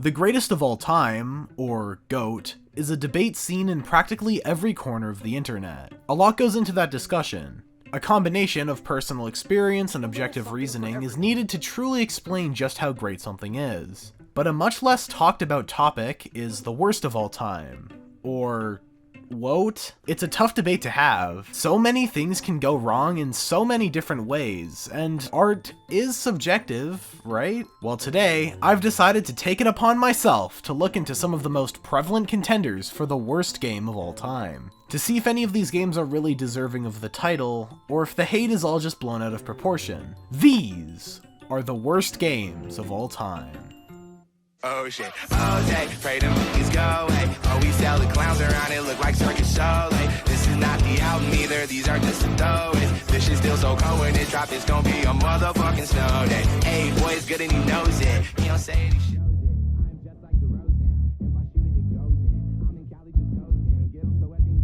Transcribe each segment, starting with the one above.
The greatest of all time, or GOAT, is a debate seen in practically every corner of the internet. A lot goes into that discussion. A combination of personal experience and objective reasoning is needed to truly explain just how great something is. But a much less talked about topic is the worst of all time, or WOT? It's a tough debate to have. So many things can go wrong in so many different ways, and art is subjective, right? Well, today, I've decided to take it upon myself to look into some of the most prevalent contenders for the worst game of all time, to see if any of these games are really deserving of the title, or if the hate is all just blown out of proportion. These are the worst games of all time. Oh shit, all day, pray the movies go away. Oh, we sell the clowns around, it look like circus show. Like, this is not the album either, these are just the throwaways. This shit's still so cold when it drop, it's gonna be a motherfucking snow day. Hey, boy, it's good and he knows it. He don't say it, he shows it. I'm just like the Rosen. If I shoot it, it goes in. I'm in Cali just coasting. Get him so wet, then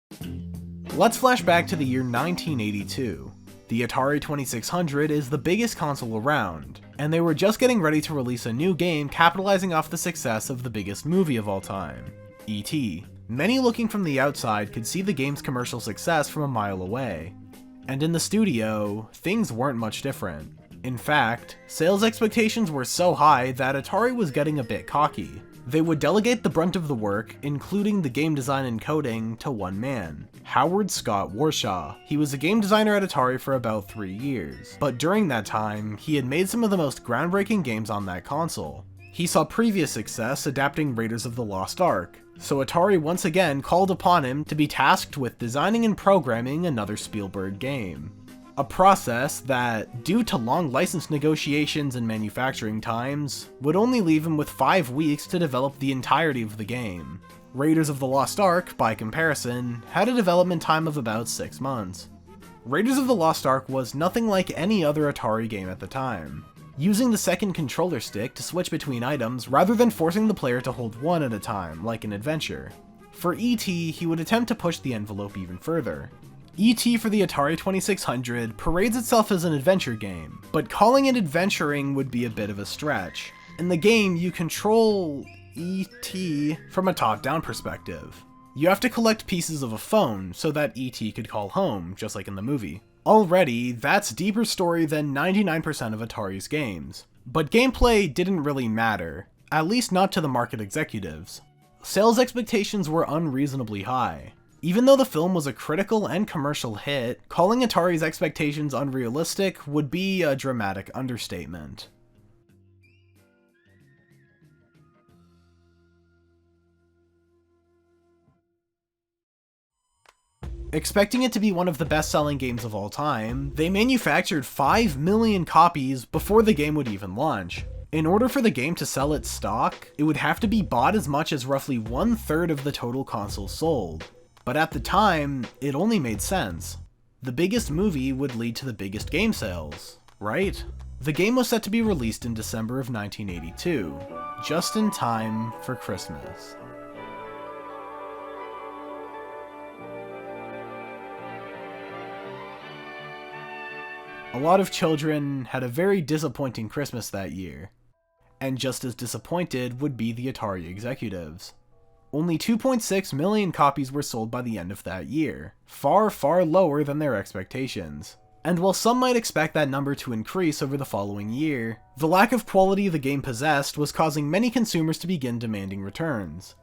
he coast. Let's flash back to the year 1982. The Atari 2600 is the biggest console around, and they were just getting ready to release a new game capitalizing off the success of the biggest movie of all time, E.T. Many looking from the outside could see the game's commercial success from a mile away. And in the studio, things weren't much different. In fact, sales expectations were so high that Atari was getting a bit cocky. They would delegate the brunt of the work, including the game design and coding, to one man, Howard Scott Warshaw. He was a game designer at Atari for about 3 years, but during that time, he had made some of the most groundbreaking games on that console. He saw previous success adapting Raiders of the Lost Ark, so Atari once again called upon him to be tasked with designing and programming another Spielberg game. A process that, due to long license negotiations and manufacturing times, would only leave him with 5 weeks to develop the entirety of the game. Raiders of the Lost Ark, by comparison, had a development time of about 6 months. Raiders of the Lost Ark was nothing like any other Atari game at the time, using the second controller stick to switch between items rather than forcing the player to hold one at a time, like an adventure. For E.T., he would attempt to push the envelope even further. E.T. for the Atari 2600 parades itself as an adventure game, but calling it adventuring would be a bit of a stretch. In the game, you control E.T. from a top-down perspective. You have to collect pieces of a phone so that E.T. could call home, just like in the movie. Already, that's deeper story than 99% of Atari's games. But gameplay didn't really matter, at least not to the market executives. Sales expectations were unreasonably high. Even though the film was a critical and commercial hit, calling Atari's expectations unrealistic would be a dramatic understatement. Expecting it to be one of the best-selling games of all time, they manufactured 5 million copies before the game would even launch. In order for the game to sell its stock, it would have to be bought as much as roughly 1/3 of the total consoles sold. But at the time, it only made sense. The biggest movie would lead to the biggest game sales, right? The game was set to be released in December of 1982, just in time for Christmas. A lot of children had a very disappointing Christmas that year, and just as disappointed would be the Atari executives. Only 2.6 million copies were sold by the end of that year, far, far lower than their expectations. And while some might expect that number to increase over the following year, the lack of quality the game possessed was causing many consumers to begin demanding returns.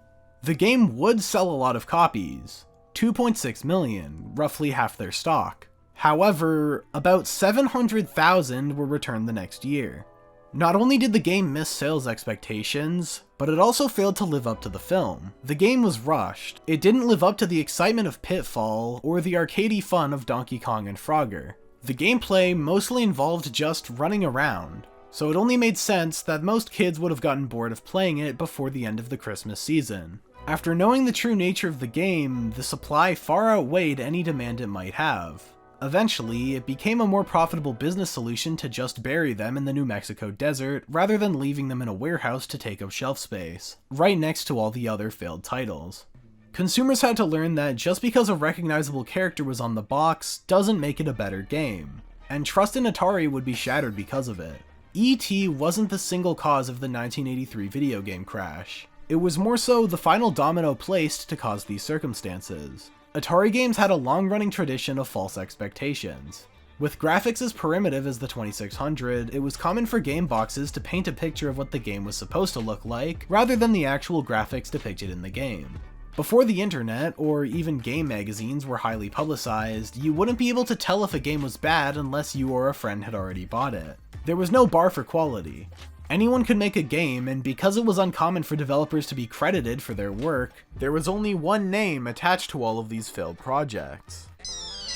The game would sell a lot of copies, 2.6 million, roughly half their stock. However, about 700,000 were returned the next year. Not only did the game miss sales expectations, but it also failed to live up to the film. The game was rushed. It didn't live up to the excitement of Pitfall or the arcadey fun of Donkey Kong and Frogger. The gameplay mostly involved just running around, so it only made sense that most kids would have gotten bored of playing it before the end of the Christmas season. After knowing the true nature of the game, the supply far outweighed any demand it might have. Eventually, it became a more profitable business solution to just bury them in the New Mexico desert rather than leaving them in a warehouse to take up shelf space, right next to all the other failed titles. Consumers had to learn that just because a recognizable character was on the box doesn't make it a better game, and trust in Atari would be shattered because of it. E.T. wasn't the single cause of the 1983 video game crash. It was more so the final domino placed to cause these circumstances. Atari Games had a long-running tradition of false expectations. With graphics as primitive as the 2600, it was common for game boxes to paint a picture of what the game was supposed to look like, rather than the actual graphics depicted in the game. Before the internet, or even game magazines were highly publicized, you wouldn't be able to tell if a game was bad unless you or a friend had already bought it. There was no bar for quality. Anyone could make a game, and because it was uncommon for developers to be credited for their work, there was only one name attached to all of these failed projects.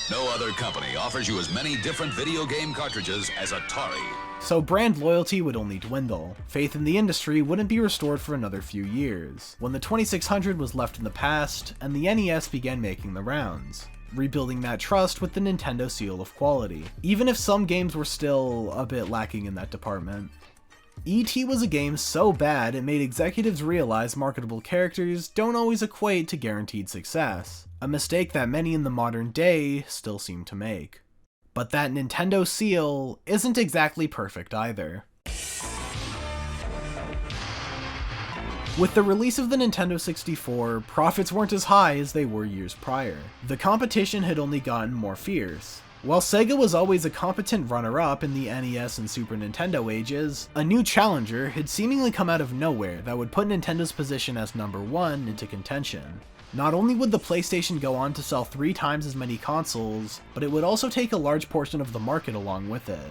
No other company offers you as many different video game cartridges as Atari. So brand loyalty would only dwindle. Faith in the industry wouldn't be restored for another few years, when the 2600 was left in the past and the NES began making the rounds, rebuilding that trust with the Nintendo seal of quality, even if some games were still a bit lacking in that department. E.T. was a game so bad it made executives realize marketable characters don't always equate to guaranteed success, a mistake that many in the modern day still seem to make. But that Nintendo seal isn't exactly perfect either. With the release of the Nintendo 64, profits weren't as high as they were years prior. The competition had only gotten more fierce. While Sega was always a competent runner-up in the NES and Super Nintendo ages, a new challenger had seemingly come out of nowhere that would put Nintendo's position as number one into contention. Not only would the PlayStation go on to sell 3 times as many consoles, but it would also take a large portion of the market along with it.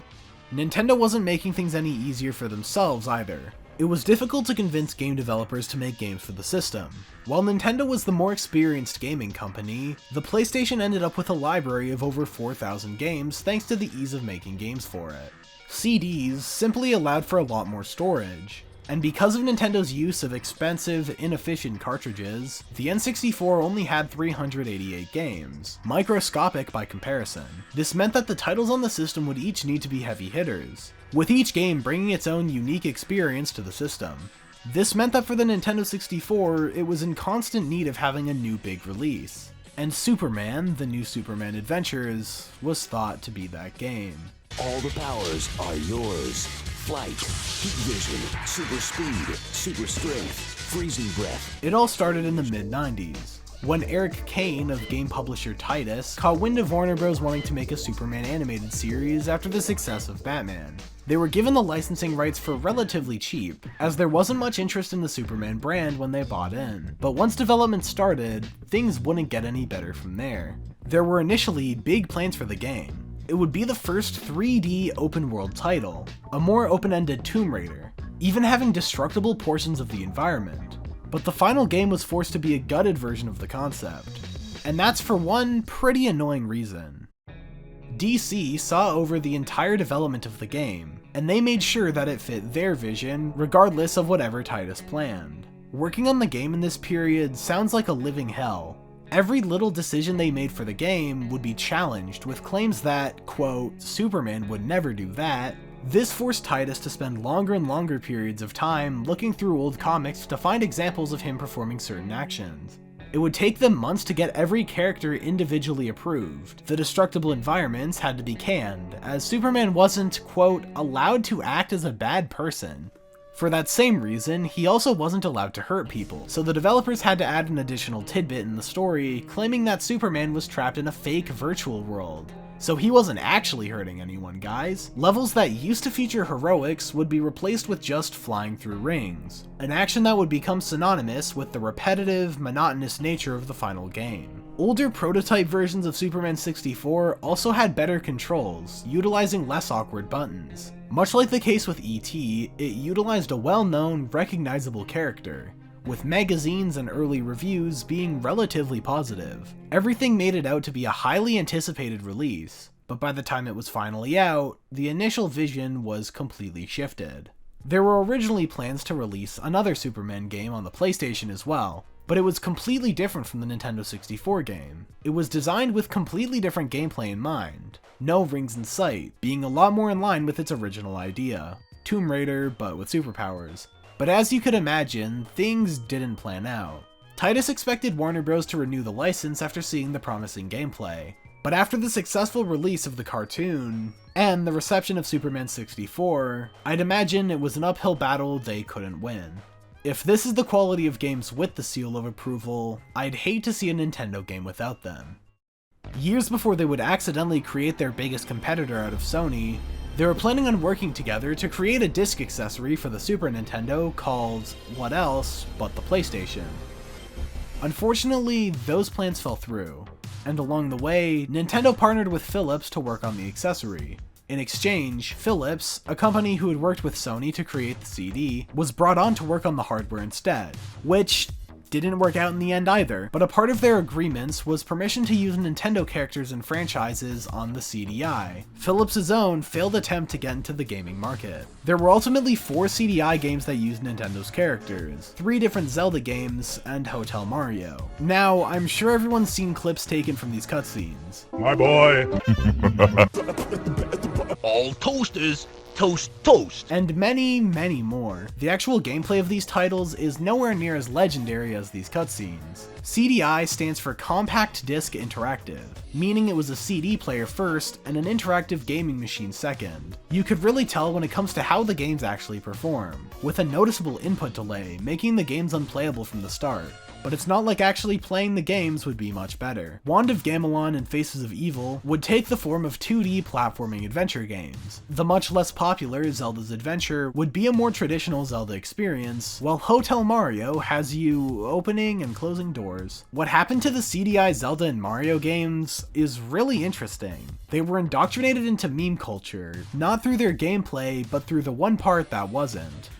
Nintendo wasn't making things any easier for themselves either. It was difficult to convince game developers to make games for the system. While Nintendo was the more experienced gaming company, the PlayStation ended up with a library of over 4,000 games thanks to the ease of making games for it. CDs simply allowed for a lot more storage. And because of Nintendo's use of expensive, inefficient cartridges, the N64 only had 388 games, microscopic by comparison. This meant that the titles on the system would each need to be heavy hitters, with each game bringing its own unique experience to the system. This meant that for the Nintendo 64, it was in constant need of having a new big release. And Superman, the New Superman Adventures, was thought to be that game. All the powers are yours. Flight, heat vision, super speed, super strength, freezing breath. It all started in the mid-90s, when Eric Kane of game publisher Titus caught wind of Warner Bros. Wanting to make a Superman animated series after the success of Batman. They were given the licensing rights for relatively cheap, as there wasn't much interest in the Superman brand when they bought in. But once development started, things wouldn't get any better from there. There were initially big plans for the game. It would be the first 3D open-world title, a more open-ended Tomb Raider, even having destructible portions of the environment. But the final game was forced to be a gutted version of the concept, and that's for one pretty annoying reason. DC saw over the entire development of the game, and they made sure that it fit their vision regardless of whatever Titus planned. Working on the game in this period sounds like a living hell. Every little decision they made for the game would be challenged with claims that, quote, Superman would never do that. This forced Titus to spend longer and longer periods of time looking through old comics to find examples of him performing certain actions. It would take them months to get every character individually approved. The destructible environments had to be canned, as Superman wasn't, quote, allowed to act as a bad person. For that same reason, he also wasn't allowed to hurt people, so the developers had to add an additional tidbit in the story, claiming that Superman was trapped in a fake virtual world. So he wasn't actually hurting anyone, guys. Levels that used to feature heroics would be replaced with just flying through rings, an action that would become synonymous with the repetitive, monotonous nature of the final game. Older prototype versions of Superman 64 also had better controls, utilizing less awkward buttons. Much like the case with E.T., it utilized a well-known, recognizable character, with magazines and early reviews being relatively positive. Everything made it out to be a highly anticipated release, but by the time it was finally out, the initial vision was completely shifted. There were originally plans to release another Superman game on the PlayStation as well, but it was completely different from the Nintendo 64 game. It was designed with completely different gameplay in mind. No rings in sight, being a lot more in line with its original idea. Tomb Raider, but with superpowers. But as you could imagine, things didn't plan out. Titus expected Warner Bros. To renew the license after seeing the promising gameplay. But after the successful release of the cartoon, and the reception of Superman 64, I'd imagine it was an uphill battle they couldn't win. If this is the quality of games with the seal of approval, I'd hate to see a Nintendo game without them. Years before they would accidentally create their biggest competitor out of Sony, they were planning on working together to create a disc accessory for the Super Nintendo called what else but the PlayStation. Unfortunately, those plans fell through, and along the way, Nintendo partnered with Philips to work on the accessory. In exchange, Philips, a company who had worked with Sony to create the CD, was brought on to work on the hardware instead, which didn't work out in the end either, but a part of their agreements was permission to use Nintendo characters and franchises on the CDI, Philips' own failed attempt to get into the gaming market. There were ultimately 4 CDI games that used Nintendo's characters, 3 different Zelda games, and Hotel Mario. Now, I'm sure everyone's seen clips taken from these cutscenes. My boy. All toasters toast toast. And many, many more. The actual gameplay of these titles is nowhere near as legendary as these cutscenes. CDI stands for Compact Disc Interactive, meaning it was a CD player first and an interactive gaming machine second. You could really tell when it comes to how the games actually perform, with a noticeable input delay, making the games unplayable from the start. But it's not like actually playing the games would be much better. Wand of Gamelon and Faces of Evil would take the form of 2D platforming adventure games. The much less popular Zelda's Adventure would be a more traditional Zelda experience, while Hotel Mario has you opening and closing doors. What happened to the CDI Zelda and Mario games is really interesting. They were indoctrinated into meme culture, not through their gameplay, but through the one part that wasn't.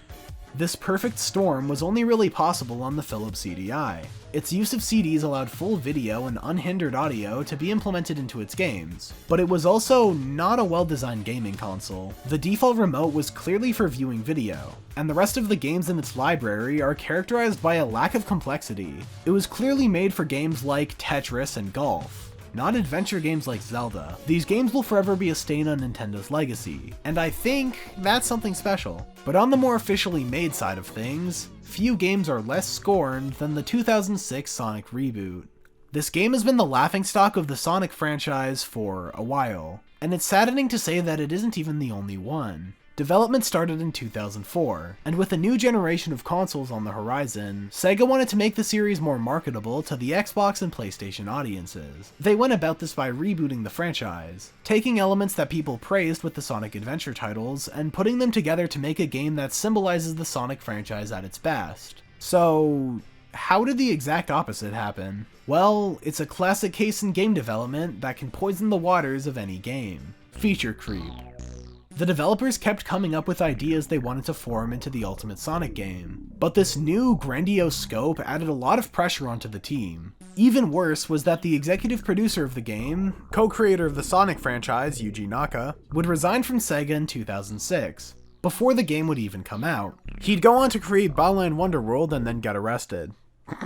This perfect storm was only really possible on the Philips CDI. Its use of CDs allowed full video and unhindered audio to be implemented into its games, but it was also not a well-designed gaming console. The default remote was clearly for viewing video, and the rest of the games in its library are characterized by a lack of complexity. It was clearly made for games like Tetris and golf, not adventure games like Zelda. These games will forever be a stain on Nintendo's legacy, and I think that's something special. But on the more officially made side of things, few games are less scorned than the 2006 Sonic reboot. This game has been the laughingstock of the Sonic franchise for a while, and it's saddening to say that it isn't even the only one. Development started in 2004, and with a new generation of consoles on the horizon, Sega wanted to make the series more marketable to the Xbox and PlayStation audiences. They went about this by rebooting the franchise, taking elements that people praised with the Sonic Adventure titles and putting them together to make a game that symbolizes the Sonic franchise at its best. So, how did the exact opposite happen? Well, it's a classic case in game development that can poison the waters of any game. Feature creep. The developers kept coming up with ideas they wanted to form into the ultimate Sonic game, but this new, grandiose scope added a lot of pressure onto the team. Even worse was that the executive producer of the game, co-creator of the Sonic franchise, Yuji Naka, would resign from Sega in 2006, before the game would even come out. He'd go on to create Balan Wonderworld and then get arrested.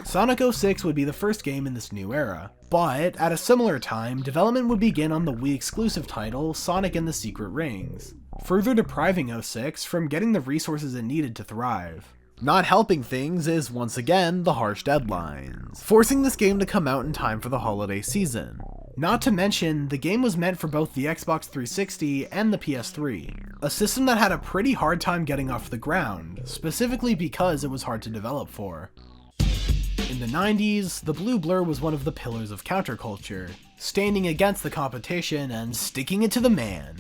Sonic 06 would be the first game in this new era, but at a similar time, development would begin on the Wii exclusive title Sonic and the Secret Rings, further depriving 06 from getting the resources it needed to thrive. Not helping things is once again the harsh deadlines, forcing this game to come out in time for the holiday season. Not to mention, the game was meant for both the Xbox 360 and the PS3, a system that had a pretty hard time getting off the ground, specifically because it was hard to develop for. In the 90s, the blue blur was one of the pillars of counterculture, standing against the competition and sticking it to the man.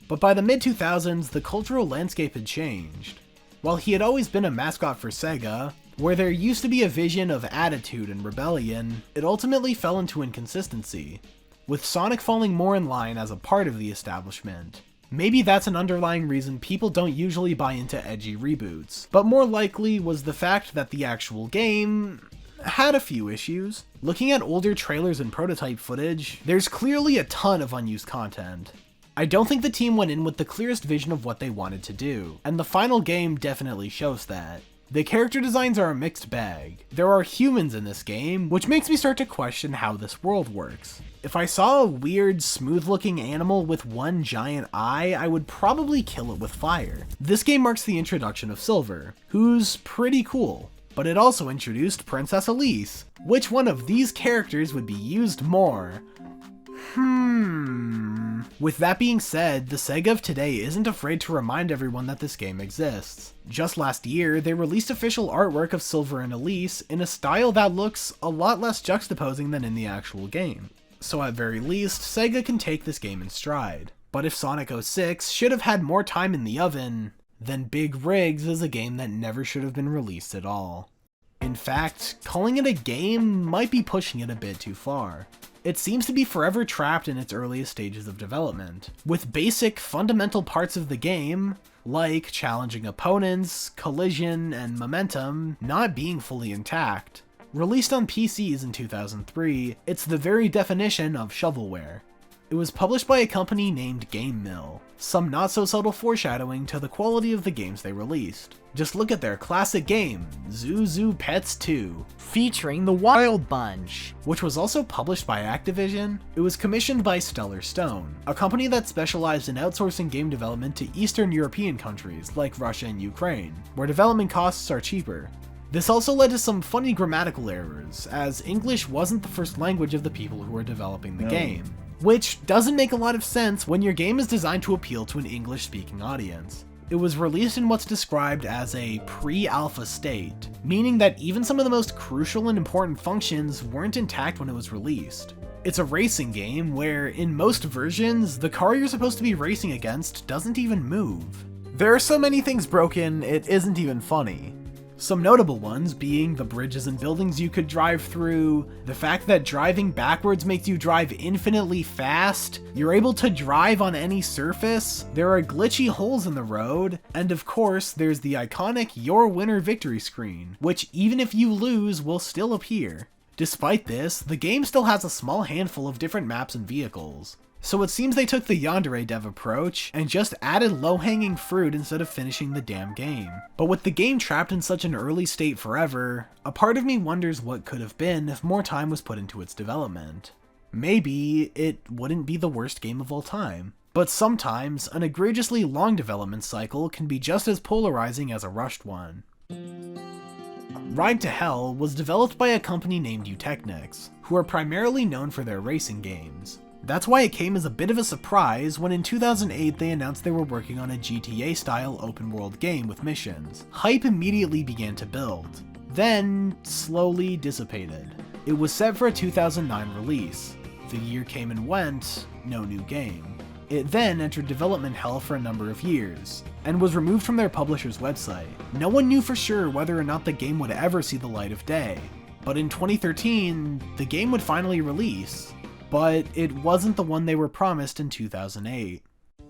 But by the mid-2000s, the cultural landscape had changed. While he had always been a mascot for Sega, where there used to be a vision of attitude and rebellion, it ultimately fell into inconsistency, with Sonic falling more in line as a part of the establishment. Maybe that's an underlying reason people don't usually buy into edgy reboots, but more likely was the fact that the actual game had a few issues. Looking at older trailers and prototype footage, there's clearly a ton of unused content. I don't think the team went in with the clearest vision of what they wanted to do, and the final game definitely shows that. The character designs are a mixed bag. There are humans in this game, which makes me start to question how this world works. If I saw a weird, smooth-looking animal with one giant eye, I would probably kill it with fire. This game marks the introduction of Silver, who's pretty cool. But it also introduced Princess Elise. Which one of these characters would be used more? With that being said, the Sega of today isn't afraid to remind everyone that this game exists. Just last year, they released official artwork of Silver and Elise in a style that looks a lot less juxtaposing than in the actual game. So at very least, Sega can take this game in stride. But if Sonic 06 should have had more time in the oven, then Big Rigs is a game that never should have been released at all. In fact, calling it a game might be pushing it a bit too far. It seems to be forever trapped in its earliest stages of development, with basic, fundamental parts of the game, like challenging opponents, collision, and momentum, not being fully intact. Released on PCs in 2003, it's the very definition of shovelware. It was published by a company named Game Mill, some not so subtle foreshadowing to the quality of the games they released. Just look at their classic game, Zoo Zoo Pets 2, featuring the Wild Bunch, which was also published by Activision. It was commissioned by Stellar Stone, a company that specialized in outsourcing game development to Eastern European countries like Russia and Ukraine, where development costs are cheaper. This also led to some funny grammatical errors, as English wasn't the first language of the people who were developing the game, which doesn't make a lot of sense when your game is designed to appeal to an English-speaking audience. It was released in what's described as a pre-alpha state, meaning that even some of the most crucial and important functions weren't intact when it was released. It's a racing game where, in most versions, the car you're supposed to be racing against doesn't even move. There are so many things broken, it isn't even funny. Some notable ones being the bridges and buildings you could drive through, the fact that driving backwards makes you drive infinitely fast, you're able to drive on any surface, there are glitchy holes in the road, and of course there's the iconic Your Winner victory screen, which even if you lose will still appear. Despite this, the game still has a small handful of different maps and vehicles. So it seems they took the Yandere dev approach and just added low-hanging fruit instead of finishing the damn game. But with the game trapped in such an early state forever, a part of me wonders what could have been if more time was put into its development. Maybe it wouldn't be the worst game of all time. But sometimes, an egregiously long development cycle can be just as polarizing as a rushed one. Ride to Hell was developed by a company named Eutechnyx, who are primarily known for their racing games. That's why it came as a bit of a surprise when in 2008 they announced they were working on a GTA-style open-world game with missions. Hype immediately began to build, then slowly dissipated. It was set for a 2009 release. The year came and went, no new game. It then entered development hell for a number of years, and was removed from their publisher's website. No one knew for sure whether or not the game would ever see the light of day. But in 2013, the game would finally release. But it wasn't the one they were promised in 2008.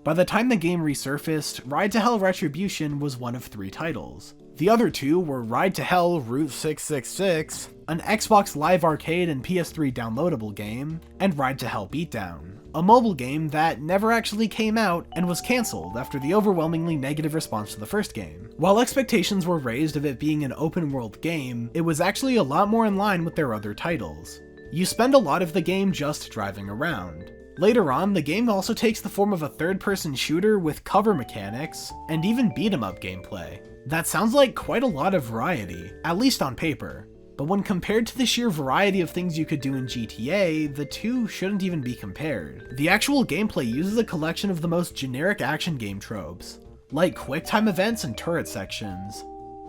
By the time the game resurfaced, Ride to Hell Retribution was one of 3 titles. The other 2 were Ride to Hell Route 666, an Xbox Live Arcade and PS3 downloadable game, and Ride to Hell Beatdown, a mobile game that never actually came out and was cancelled after the overwhelmingly negative response to the first game. While expectations were raised of it being an open world game, it was actually a lot more in line with their other titles. You spend a lot of the game just driving around. Later on, the game also takes the form of a third-person shooter with cover mechanics, and even beat-em-up gameplay. That sounds like quite a lot of variety, at least on paper. But when compared to the sheer variety of things you could do in GTA, the two shouldn't even be compared. The actual gameplay uses a collection of the most generic action game tropes, like quick-time events and turret sections.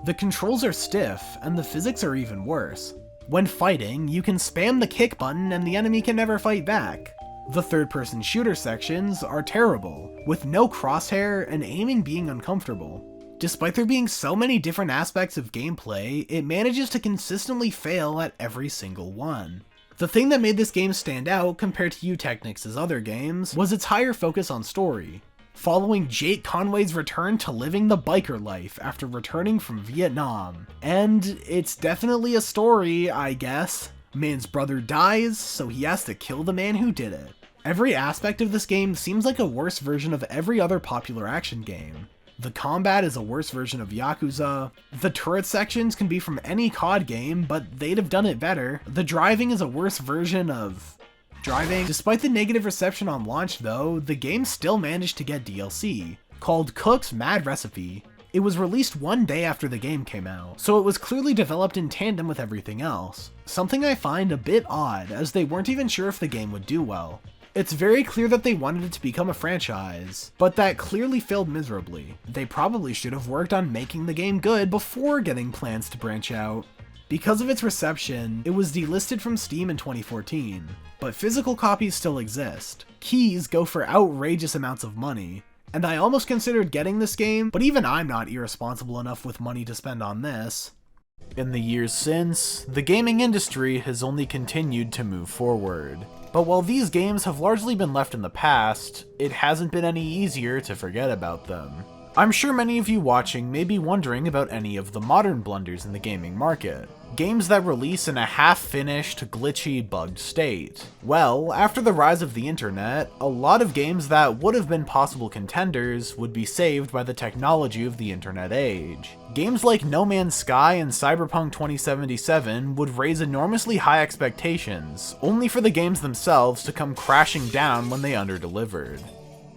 The controls are stiff, and the physics are even worse. When fighting, you can spam the kick button and the enemy can never fight back. The third-person shooter sections are terrible, with no crosshair and aiming being uncomfortable. Despite there being so many different aspects of gameplay, it manages to consistently fail at every single one. The thing that made this game stand out compared to Eutechnyx's other games was its higher focus on story, following Jake Conway's return to living the biker life after returning from Vietnam. And it's definitely a story, I guess. Man's brother dies, so he has to kill the man who did it. Every aspect of this game seems like a worse version of every other popular action game. The combat is a worse version of Yakuza. The turret sections can be from any COD game, but they'd have done it better. The driving is a worse version of driving. Despite the negative reception on launch though, the game still managed to get DLC, called Cook's Mad Recipe. It was released one day after the game came out, so it was clearly developed in tandem with everything else. Something I find a bit odd, as they weren't even sure if the game would do well. It's very clear that they wanted it to become a franchise, but that clearly failed miserably. They probably should have worked on making the game good before getting plans to branch out. Because of its reception, it was delisted from Steam in 2014, but physical copies still exist. Keys go for outrageous amounts of money, and I almost considered getting this game, but even I'm not irresponsible enough with money to spend on this. In the years since, the gaming industry has only continued to move forward. But while these games have largely been left in the past, it hasn't been any easier to forget about them. I'm sure many of you watching may be wondering about any of the modern blunders in the gaming market. Games that release in a half-finished, glitchy, bugged state. Well, after the rise of the internet, a lot of games that would have been possible contenders would be saved by the technology of the internet age. Games like No Man's Sky and Cyberpunk 2077 would raise enormously high expectations, only for the games themselves to come crashing down when they underdelivered.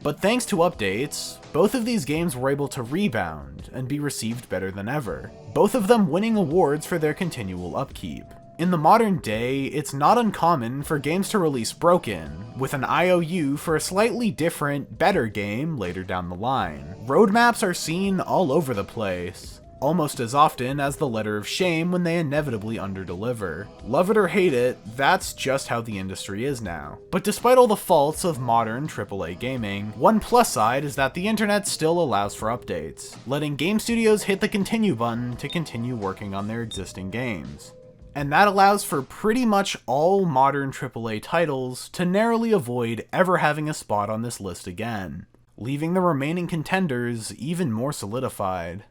But thanks to updates, both of these games were able to rebound and be received better than ever, both of them winning awards for their continual upkeep. In the modern day, it's not uncommon for games to release broken, with an IOU for a slightly different, better game later down the line. Roadmaps are seen all over the place, almost as often as the letter of shame when they inevitably underdeliver. Love it or hate it, that's just how the industry is now. But despite all the faults of modern AAA gaming, one plus side is that the internet still allows for updates, letting game studios hit the continue button to continue working on their existing games. And that allows for pretty much all modern AAA titles to narrowly avoid ever having a spot on this list again, leaving the remaining contenders even more solidified.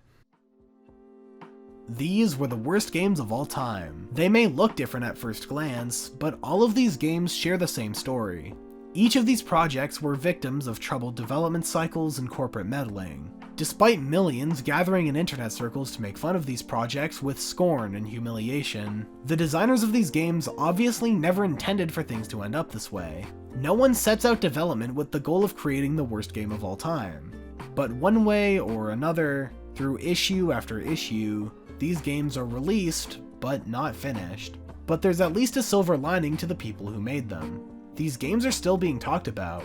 These were the worst games of all time. They may look different at first glance, but all of these games share the same story. Each of these projects were victims of troubled development cycles and corporate meddling. Despite millions gathering in internet circles to make fun of these projects with scorn and humiliation, the designers of these games obviously never intended for things to end up this way. No one sets out development with the goal of creating the worst game of all time. But one way or another, through issue after issue, these games are released, but not finished. But there's at least a silver lining to the people who made them. These games are still being talked about.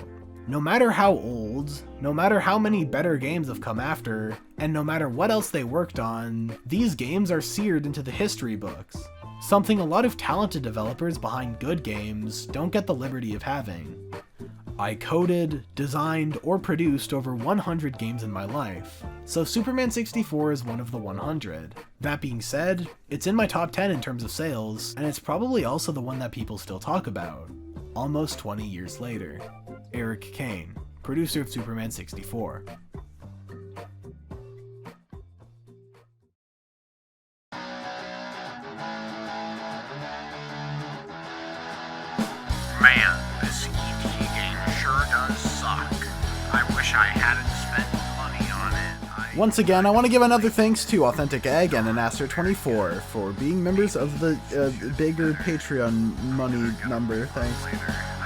No matter how old, no matter how many better games have come after, and no matter what else they worked on, these games are seared into the history books. Something a lot of talented developers behind good games don't get the liberty of having. I coded, designed, or produced over 100 games in my life, so Superman 64 is one of the 100. That being said, it's in my top 10 in terms of sales, and it's probably also the one that people still talk about, almost 20 years later. Eric Kane, producer of Superman 64. Man, this ET game sure does suck. I wish I hadn't spent money on it. Once again, I want to give another thanks to Authentic Egg and Anaster24 for being members of the bigger Patreon money number. Thanks.